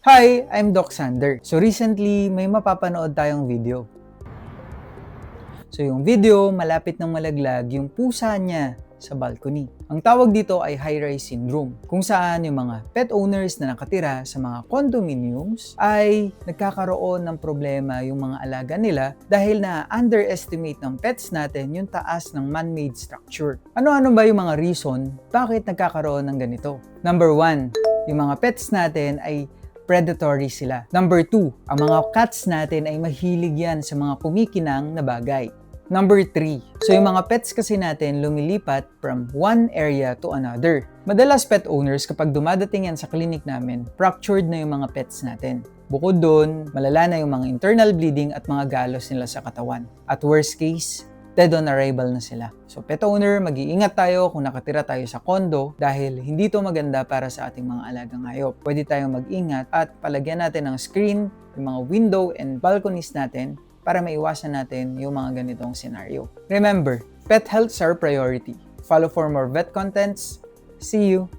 Hi, I'm Doc Sander. So recently, may mapapanood tayong video. So yung video, malapit nang malaglag yung pusa niya sa balcony. Ang tawag dito ay high-rise syndrome, kung saan yung mga pet owners na nakatira sa mga condominiums ay nagkakaroon ng problema yung mga alaga nila dahil na-underestimate ng pets natin yung taas ng man-made structure. Ano-ano ba yung mga reason bakit nagkakaroon ng ganito? Number 1, yung mga pets natin ay predatory sila. Number 2, ang mga cats natin ay mahilig yan sa mga kumikinang na bagay. Number 3, so yung mga pets kasi natin lumilipat from one area to another. Madalas pet owners kapag dumadating yan sa clinic namin, fractured na yung mga pets natin. Bukod doon, malala na yung mga internal bleeding at mga galos nila sa katawan. At worst case, dead on arrival na sila. So pet owner, mag-iingat tayo kung nakatira tayo sa condo dahil hindi to maganda para sa ating mga alagang hayop. Pwede tayong mag-ingat at palagyan natin ng screen, yung mga window and balconies natin para maiwasan natin yung mga ganitong scenario. Remember, pet health is our priority. Follow for more vet contents. See you!